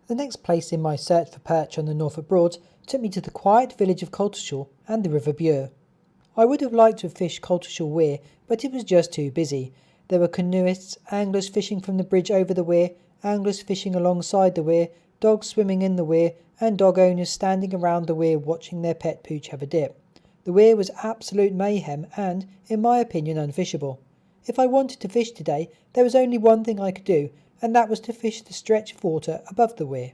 The next place in my search for perch on the Norfolk Broads took me to the quiet village of Coltishall and the River Bure. I would have liked to have fished Coltishall Weir, but it was just too busy. There were canoeists, anglers fishing from the bridge over the weir, anglers fishing alongside the weir, dogs swimming in the weir, and dog owners standing around the weir watching their pet pooch have a dip. The weir was absolute mayhem and, in my opinion, unfishable. If I wanted to fish today, there was only one thing I could do, and that was to fish the stretch of water above the weir.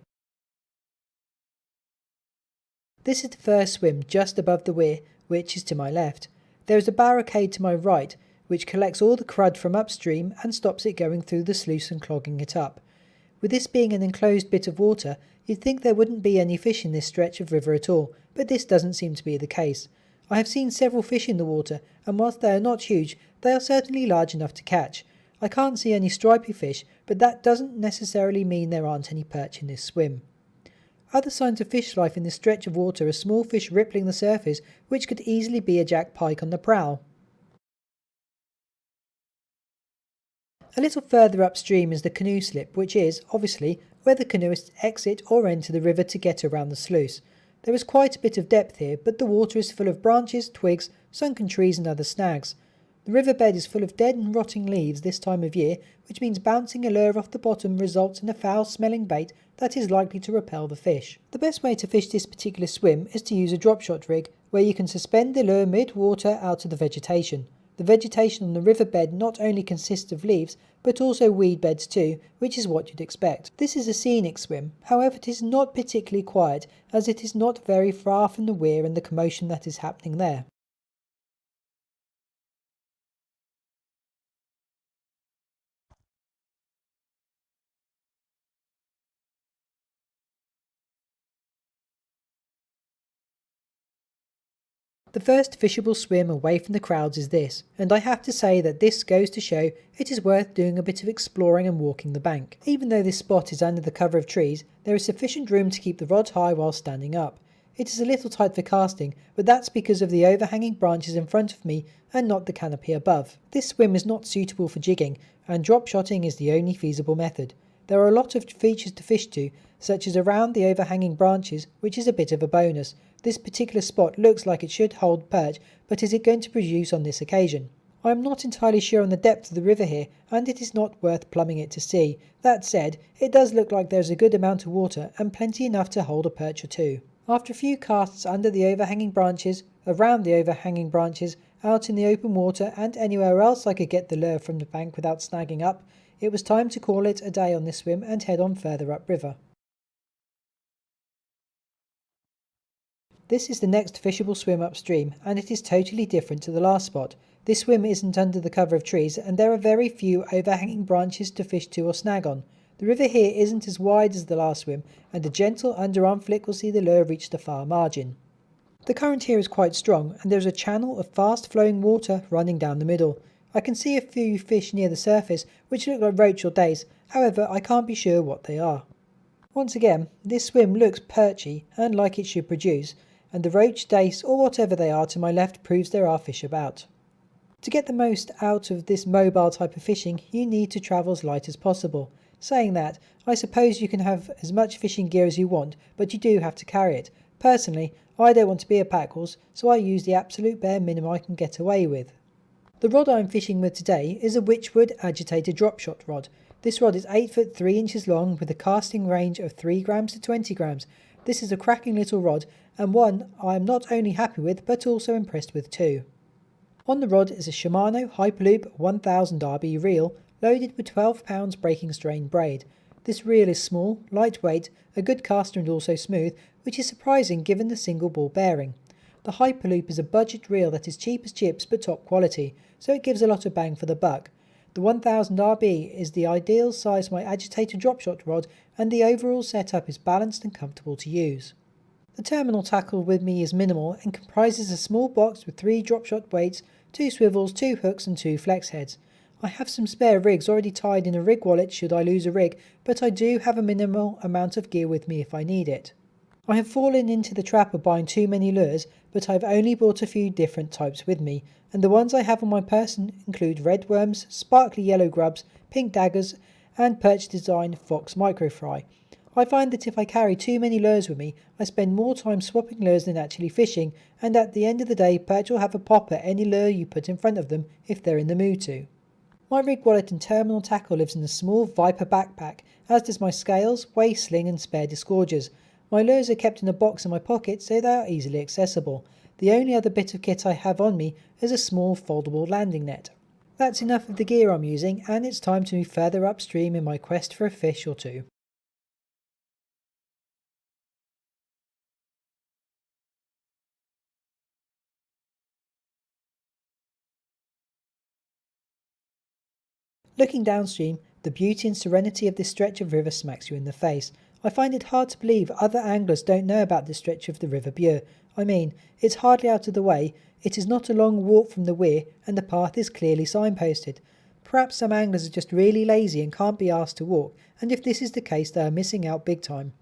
This is the first swim just above the weir, which is to my left. There is a barricade to my right, which collects all the crud from upstream and stops it going through the sluice and clogging it up. With this being an enclosed bit of water, you'd think there wouldn't be any fish in this stretch of river at all, but this doesn't seem to be the case. I have seen several fish in the water, and whilst they are not huge, they are certainly large enough to catch. I can't see any stripy fish, but that doesn't necessarily mean there aren't any perch in this swim. Other signs of fish life in this stretch of water are small fish rippling the surface, which could easily be a jack pike on the prowl. A little further upstream is the canoe slip, which is, obviously, where the canoeists exit or enter the river to get around the sluice. There is quite a bit of depth here, but the water is full of branches, twigs, sunken trees and other snags. The riverbed is full of dead and rotting leaves this time of year, which means bouncing a lure off the bottom results in a foul-smelling bait that is likely to repel the fish. The best way to fish this particular swim is to use a drop shot rig, where you can suspend the lure mid-water out of the vegetation. The vegetation on the riverbed not only consists of leaves, but also weed beds too, which is what you'd expect. This is a scenic swim, however it is not particularly quiet, as it is not very far from the weir and the commotion that is happening there. The first fishable swim away from the crowds is this, and I have to say that this goes to show it is worth doing a bit of exploring and walking the bank. Even though this spot is under the cover of trees, there is sufficient room to keep the rod high while standing up. It is a little tight for casting, but that's because of the overhanging branches in front of me and not the canopy above. This swim is not suitable for jigging, and drop shotting is the only feasible method. There are a lot of features to fish to, such as around the overhanging branches, which is a bit of a bonus. This particular spot looks like it should hold perch, but is it going to produce on this occasion? I am not entirely sure on the depth of the river here, and it is not worth plumbing it to see. That said, it does look like there is a good amount of water and plenty enough to hold a perch or two. After a few casts under the overhanging branches, around the overhanging branches, out in the open water and anywhere else I could get the lure from the bank without snagging up, it was time to call it a day on this swim and head on further upriver. This is the next fishable swim upstream, and it is totally different to the last spot. This swim isn't under the cover of trees, and there are very few overhanging branches to fish to or snag on. The river here isn't as wide as the last swim, and a gentle underarm flick will see the lure reach the far margin. The current here is quite strong, and there is a channel of fast flowing water running down the middle. I can see a few fish near the surface, which look like roach or dace, however I can't be sure what they are. Once again, this swim looks perchy and like it should produce, and the roach, dace or whatever they are to my left proves there are fish about. To get the most out of this mobile type of fishing, you need to travel as light as possible. Saying that, I suppose you can have as much fishing gear as you want, but you do have to carry it. Personally, I don't want to be a pack horse, so I use the absolute bare minimum I can get away with. The rod I'm fishing with today is a Witchwood agitated drop shot rod. This rod is 8 foot 3 inches long with a casting range of 3 grams to 20 grams. This is a cracking little rod, and one I am not only happy with but also impressed with too. On the rod is a Shimano Hyperloop 1000 RB reel loaded with 12 pounds breaking strain braid. This reel is small, lightweight, a good caster and also smooth, which is surprising given the single ball bearing. The Hyperloop is a budget reel that is cheap as chips but top quality, so it gives a lot of bang for the buck. The 1000 RB is the ideal size for my agitated drop shot rod, and the overall setup is balanced and comfortable to use. The terminal tackle with me is minimal and comprises a small box with 3 drop shot weights, 2 swivels, 2 hooks and 2 flex heads. I have some spare rigs already tied in a rig wallet should I lose a rig, but I do have a minimal amount of gear with me if I need it. I have fallen into the trap of buying too many lures, but I've only bought a few different types with me, and the ones I have on my person include red worms, sparkly yellow grubs, pink daggers and perch design fox microfry. I find that if I carry too many lures with me, I spend more time swapping lures than actually fishing, and at the end of the day perch will have a pop at any lure you put in front of them if they're in the mood to. My rig wallet and terminal tackle lives in a small Viper backpack, as does my scales, weigh sling and spare disgorgers. My lures are kept in a box in my pocket so they are easily accessible. The only other bit of kit I have on me is a small foldable landing net. That's enough of the gear I'm using, and it's time to move further upstream in my quest for a fish or two. Looking downstream, the beauty and serenity of this stretch of river smacks you in the face. I find it hard to believe other anglers don't know about this stretch of the River Bure. I mean, it's hardly out of the way, it is not a long walk from the weir, and the path is clearly signposted. Perhaps some anglers are just really lazy and can't be asked to walk, and if this is the case they are missing out big time.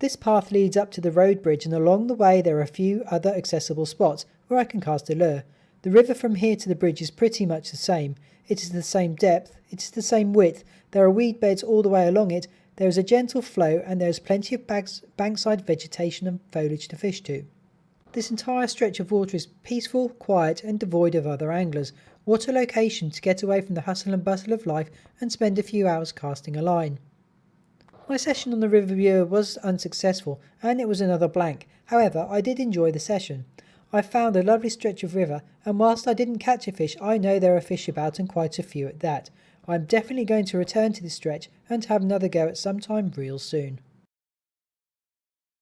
This path leads up to the road bridge, and along the way there are a few other accessible spots where I can cast a lure. The river from here to the bridge is pretty much the same. It is the same depth, it is the same width, there are weed beds all the way along it, there is a gentle flow, and there is plenty of bankside vegetation and foliage to fish to. This entire stretch of water is peaceful, quiet and devoid of other anglers. What a location to get away from the hustle and bustle of life and spend a few hours casting a line. My session on the River Bure was unsuccessful, and it was another blank. However, I did enjoy the session. I found a lovely stretch of river, and whilst I didn't catch a fish, I know there are fish about, and quite a few at that. I'm definitely going to return to this stretch and have another go at some time real soon.